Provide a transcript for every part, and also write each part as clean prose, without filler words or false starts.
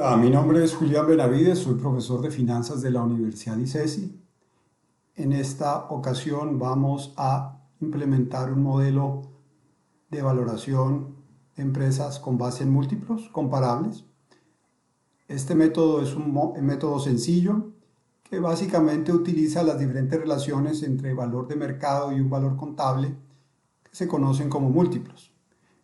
Mi nombre es Julián Benavides, soy profesor de finanzas de la Universidad ICESI. En esta ocasión vamos a implementar un modelo de valoración de empresas con base en múltiplos comparables. Este método es un método sencillo que básicamente utiliza las diferentes relaciones entre valor de mercado y un valor contable que se conocen como múltiplos.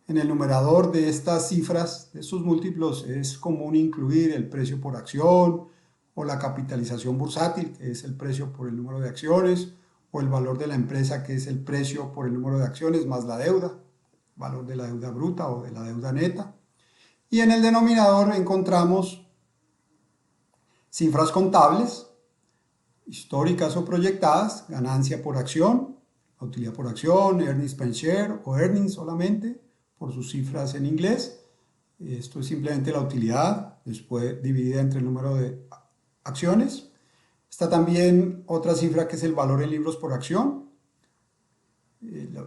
En el numerador de estas cifras, de estos múltiplos, es común incluir el precio por acción o la capitalización bursátil, que es el precio por el número de acciones, o el valor de la empresa, que es el precio por el número de acciones más la deuda, valor de la deuda bruta o de la deuda neta. Y en el denominador encontramos cifras contables, históricas o proyectadas, ganancia por acción, utilidad por acción, earnings per share o earnings solamente, por sus cifras en inglés. Esto es simplemente la utilidad, después dividida entre el número de acciones. Está también otra cifra que es el valor en libros por acción.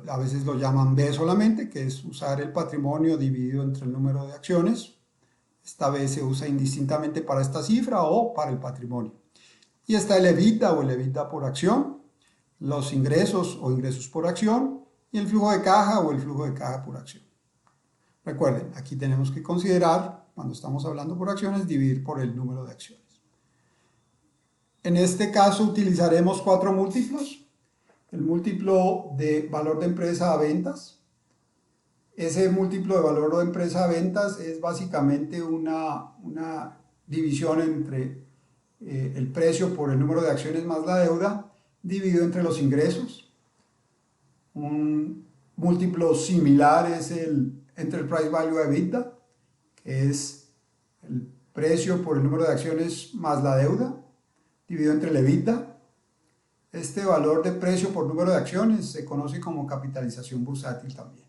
A veces lo llaman B solamente, que es usar el patrimonio dividido entre el número de acciones. Esta vez se usa indistintamente para esta cifra o para el patrimonio. Y está el EBITDA o el EBITDA por acción, los ingresos o ingresos por acción y el flujo de caja o el flujo de caja por acción. Recuerden, aquí tenemos que considerar, cuando estamos hablando por acciones, dividir por el número de acciones. En este caso utilizaremos 4 múltiplos. El múltiplo de valor de empresa a ventas. Ese múltiplo de valor de empresa a ventas es básicamente una división entre el precio por el número de acciones más la deuda, dividido entre los ingresos. Un múltiplo similar es el Enterprise Value EBITDA, que es el precio por el número de acciones más la deuda, dividido entre el EBITDA. Este valor de precio por número de acciones se conoce como capitalización bursátil también.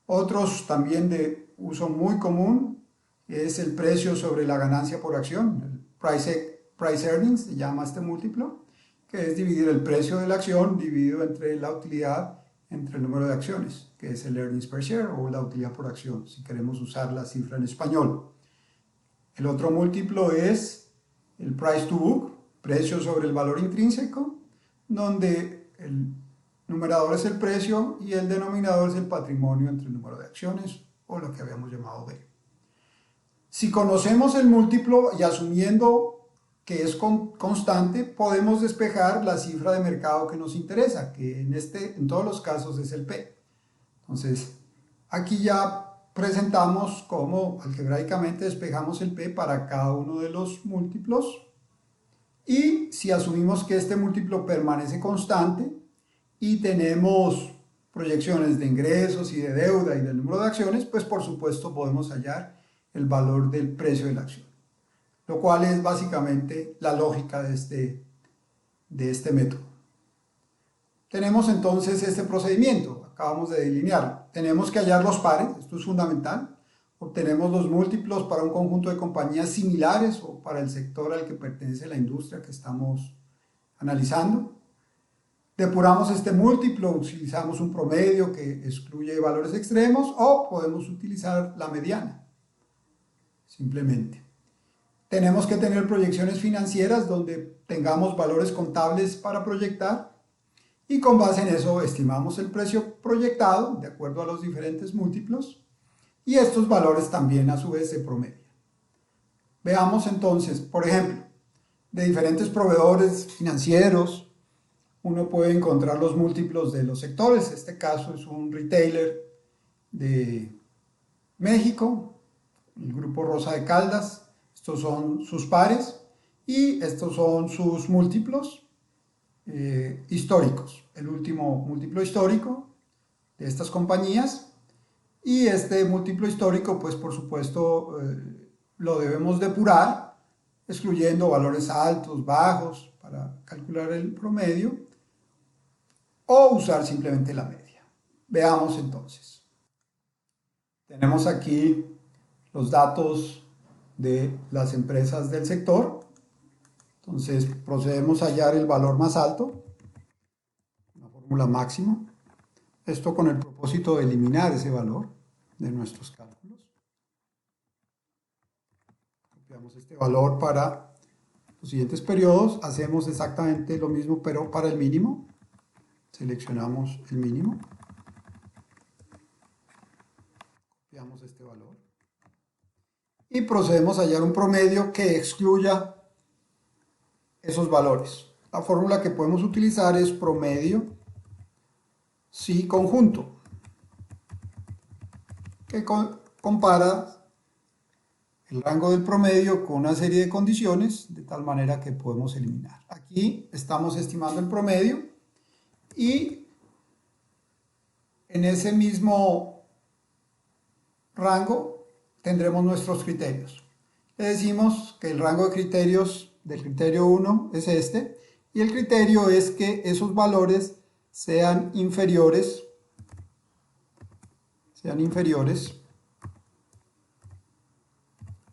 Otros también de uso muy común es el precio sobre la ganancia por acción, el price earnings, se llama este múltiplo, que es dividir el precio de la acción dividido entre la utilidad entre el número de acciones, que es el earnings per share o la utilidad por acción, si queremos usar la cifra en español. El otro múltiplo es el price to book, precio sobre el valor intrínseco, donde el numerador es el precio y el denominador es el patrimonio entre el número de acciones o lo que habíamos llamado B. Si conocemos el múltiplo y asumiendo que es constante, podemos despejar la cifra de mercado que nos interesa, que en todos los casos es el P. Entonces, aquí ya presentamos cómo algebraicamente despejamos el P para cada uno de los múltiplos. Y si asumimos que este múltiplo permanece constante y tenemos proyecciones de ingresos y de deuda y del número de acciones, pues por supuesto podemos hallar el valor del precio de la acción, lo cual es básicamente la lógica de este método. Tenemos entonces este procedimiento, acabamos de delinearlo. Tenemos que hallar los pares, esto es fundamental. Obtenemos los múltiplos para un conjunto de compañías similares o para el sector al que pertenece la industria que estamos analizando. Depuramos este múltiplo, utilizamos un promedio que excluye valores extremos o podemos utilizar la mediana, simplemente. Tenemos que tener proyecciones financieras donde tengamos valores contables para proyectar y con base en eso estimamos el precio proyectado de acuerdo a los diferentes múltiplos y estos valores también a su vez se promedian. Veamos entonces, por ejemplo, de diferentes proveedores financieros, uno puede encontrar los múltiplos de los sectores. Este caso es un retailer de México, el Grupo Rosa de Caldas. Estos son sus pares y estos son sus múltiplos históricos. El último múltiplo histórico de estas compañías. Y este múltiplo histórico, pues por supuesto, lo debemos depurar, excluyendo valores altos, bajos, para calcular el promedio, o usar simplemente la media. Veamos entonces. Tenemos aquí los datos de las empresas del sector. Entonces procedemos a hallar el valor más alto, la fórmula máxima. Esto con el propósito de eliminar ese valor de nuestros cálculos. Copiamos este valor para los siguientes periodos. Hacemos exactamente lo mismo, pero para el mínimo. Seleccionamos el mínimo. Copiamos este valor. Y procedemos a hallar un promedio que excluya esos valores. La fórmula que podemos utilizar es promedio si conjunto, que compara el rango del promedio con una serie de condiciones de tal manera que podemos eliminar. Aquí estamos estimando el promedio y en ese mismo rango tendremos nuestros criterios. Le decimos que el rango de criterios del criterio 1 es este y el criterio es que esos valores sean inferiores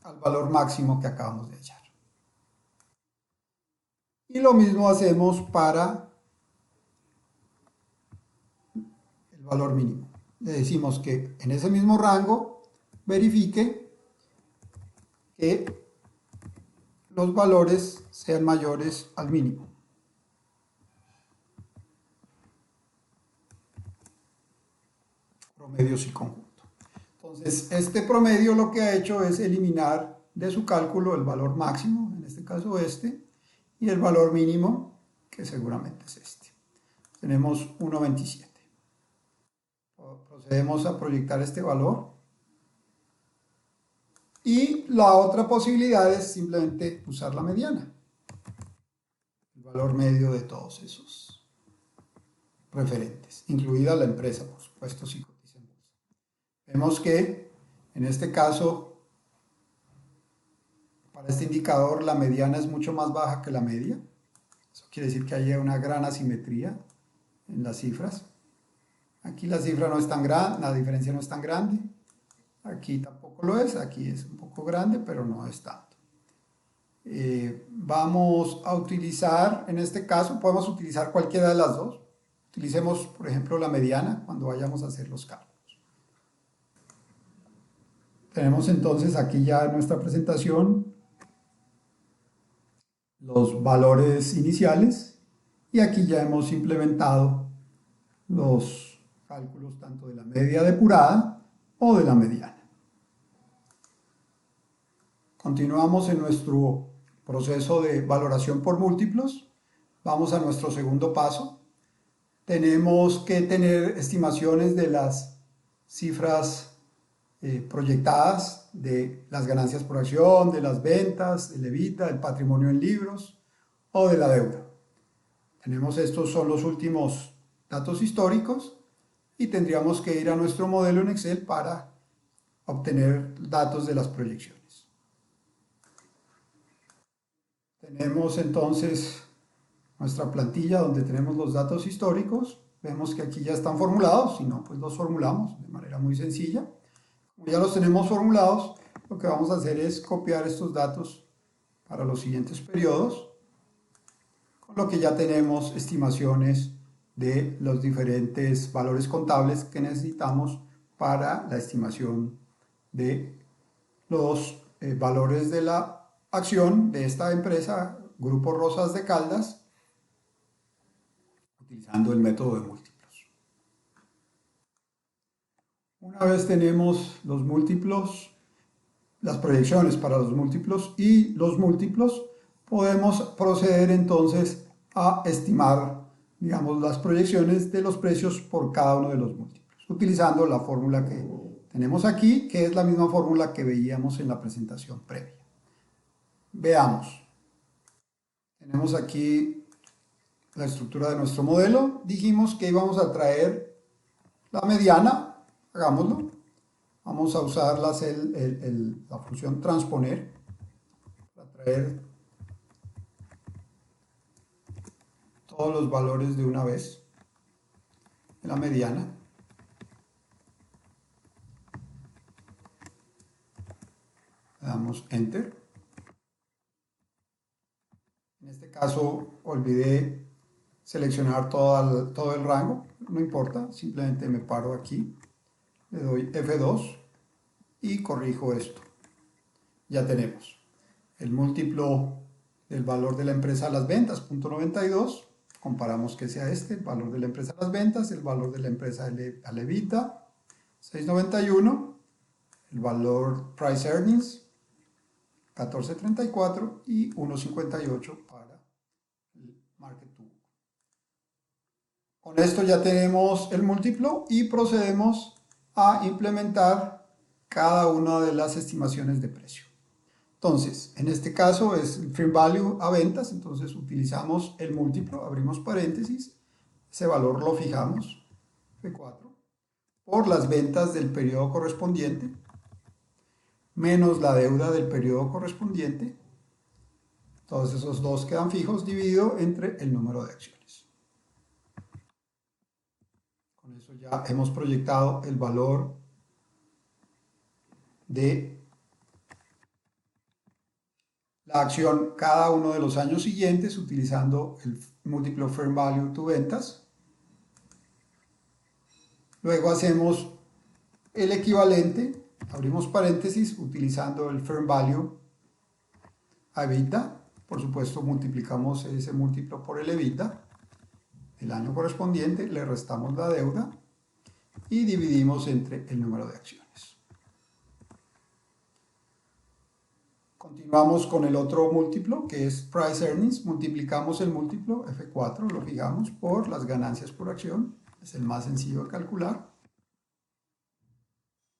al valor máximo que acabamos de hallar. Y lo mismo hacemos para el valor mínimo. Le decimos que en ese mismo rango verifique que los valores sean mayores al mínimo. Promedios y conjunto. Entonces, este promedio lo que ha hecho es eliminar de su cálculo el valor máximo, en este caso este, y el valor mínimo, que seguramente es este. Tenemos 1,27. Procedemos a proyectar este valor. Y la otra posibilidad es simplemente usar la mediana, el valor medio de todos esos referentes, incluida la empresa, por supuesto, si cotiza en bolsa. Vemos que en este caso, para este indicador, la mediana es mucho más baja que la media. Eso quiere decir que hay una gran asimetría en las cifras. Aquí la cifra no es tan grande, la diferencia no es tan grande. Aquí tampoco lo es, aquí es un poco grande, pero no es tanto. Vamos a utilizar, en este caso, podemos utilizar cualquiera de las dos. Utilicemos, por ejemplo, la mediana cuando vayamos a hacer los cálculos. Tenemos entonces aquí ya en nuestra presentación los valores iniciales y aquí ya hemos implementado los cálculos tanto de la media depurada o de la mediana. Continuamos en nuestro proceso de valoración por múltiplos. Vamos a nuestro segundo paso. Tenemos que tener estimaciones de las cifras proyectadas, de las ganancias por acción, de las ventas, del EBITDA, del patrimonio en libros o de la deuda. Estos son los últimos datos históricos y tendríamos que ir a nuestro modelo en Excel para obtener datos de las proyecciones. Tenemos entonces nuestra plantilla donde tenemos los datos históricos. Vemos que aquí ya están formulados, si no, pues los formulamos de manera muy sencilla. Como ya los tenemos formulados, lo que vamos a hacer es copiar estos datos para los siguientes periodos, con lo que ya tenemos estimaciones de los diferentes valores contables que necesitamos para la estimación de los valores de la acción de esta empresa, Grupo Rosas de Caldas, utilizando el método de múltiplos. Una vez tenemos los múltiplos, las proyecciones para los múltiplos y los múltiplos, podemos proceder entonces a estimar, digamos, las proyecciones de los precios por cada uno de los múltiplos, utilizando la fórmula que tenemos aquí, que es la misma fórmula que veíamos en la presentación previa. Veamos. Tenemos aquí la estructura de nuestro modelo. Dijimos que íbamos a traer la mediana. Hagámoslo. Vamos a usar la función transponer para traer todos los valores de una vez de la mediana. Le damos Enter. En este caso olvidé seleccionar todo el rango, no importa, simplemente me paro aquí. Le doy F2 y corrijo esto. Ya tenemos. el múltiplo del valor de la empresa a las ventas, 0.92. Comparamos que sea este, el valor de la empresa a las ventas, el valor de la empresa al EBITDA, 6.91, el valor price earnings, 14.34 y 1.58 para el market to book. Con esto ya tenemos el múltiplo y procedemos a implementar cada una de las estimaciones de precio. Entonces, en este caso es el fair value a ventas, entonces utilizamos el múltiplo, abrimos paréntesis, ese valor lo fijamos, F4, por las ventas del periodo correspondiente, menos la deuda del periodo correspondiente, todos esos dos quedan fijos, dividido entre el número de acciones. Con eso ya hemos proyectado el valor de la acción cada uno de los años siguientes utilizando el múltiplo fair value to ventas. Luego hacemos el equivalente, abrimos paréntesis, utilizando el fair value a EBITDA. Por supuesto, multiplicamos ese múltiplo por el EBITDA del año correspondiente, le restamos la deuda y dividimos entre el número de acciones. Continuamos con el otro múltiplo, que es price earnings. Multiplicamos el múltiplo, F4, lo fijamos por las ganancias por acción. Es el más sencillo de calcular.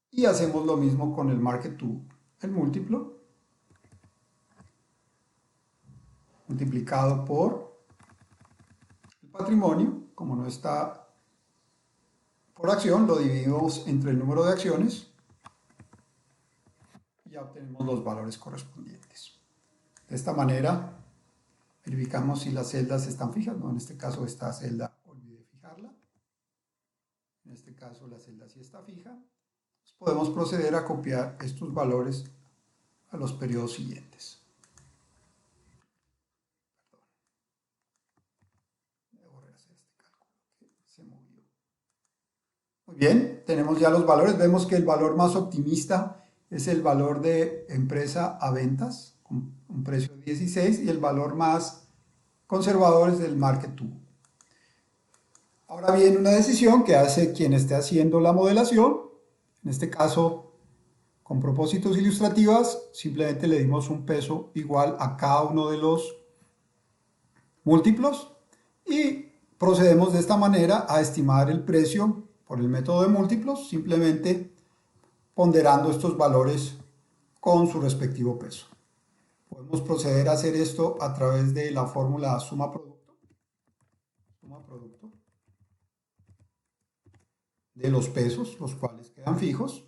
Y hacemos lo mismo con el market to book. El múltiplo multiplicado por el patrimonio, como no está por acción, lo dividimos entre el número de acciones y ya obtenemos los valores correspondientes. De esta manera verificamos si las celdas están fijas, no, en este caso esta celda olvidé fijarla, en este caso la celda sí está fija. Podemos proceder a copiar estos valores a los periodos siguientes. Debo rehacer este cálculo que se movió. Muy bien, tenemos ya los valores. Vemos que el valor más optimista es el valor de empresa a ventas, con un precio de 16, y el valor más conservador es el market to book. Ahora viene una decisión que hace quien esté haciendo la modelación. En este caso, con propósitos ilustrativas, simplemente le dimos un peso igual a cada uno de los múltiplos y procedemos de esta manera a estimar el precio por el método de múltiplos, simplemente ponderando estos valores con su respectivo peso. Podemos proceder a hacer esto a través de la fórmula suma-producto de los pesos, los cuales quedan fijos,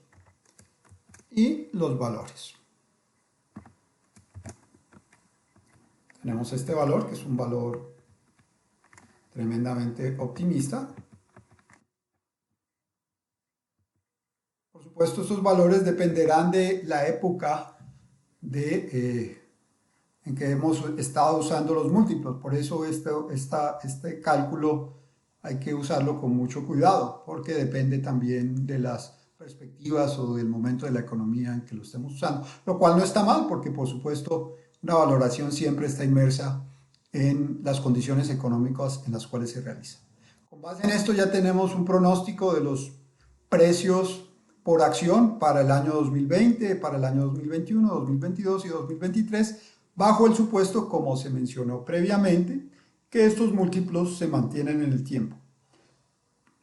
y los valores. Tenemos este valor, que es un valor tremendamente optimista. Por supuesto, estos valores dependerán de la época en que hemos estado usando los múltiplos. Por eso este cálculo hay que usarlo con mucho cuidado, porque depende también de las perspectivas o del momento de la economía en que lo estemos usando. Lo cual no está mal, porque por supuesto una valoración siempre está inmersa en las condiciones económicas en las cuales se realiza. Con base en esto ya tenemos un pronóstico de los precios por acción para el año 2020, para el año 2021, 2022 y 2023, bajo el supuesto, como se mencionó previamente, que estos múltiplos se mantienen en el tiempo.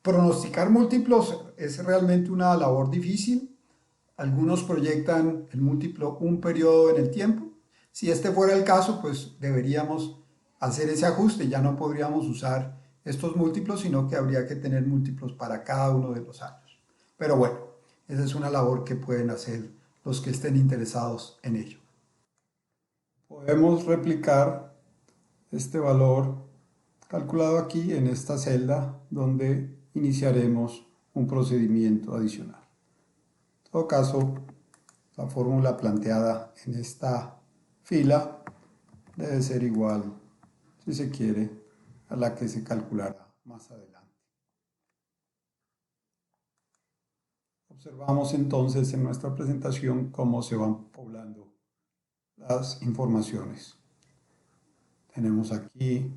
Pronosticar múltiplos es realmente una labor difícil. Algunos proyectan el múltiplo un periodo en el tiempo. Si este fuera el caso, pues deberíamos hacer ese ajuste. Ya no podríamos usar estos múltiplos, sino que habría que tener múltiplos para cada uno de los años. Pero bueno, esa es una labor que pueden hacer los que estén interesados en ello. Podemos replicar este valor calculado aquí en esta celda donde iniciaremos un procedimiento adicional. En todo caso, la fórmula planteada en esta fila debe ser igual, si se quiere, a la que se calculará más adelante. Observamos entonces en nuestra presentación cómo se van poblando las informaciones. Tenemos aquí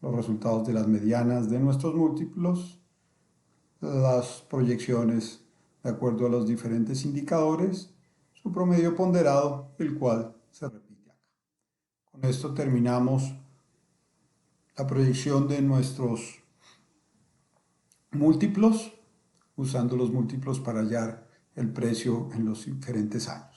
los resultados de las medianas de nuestros múltiplos, las proyecciones de acuerdo a los diferentes indicadores, su promedio ponderado, el cual se repite acá. Con esto terminamos la proyección de nuestros múltiplos, usando los múltiplos para hallar el precio en los diferentes años.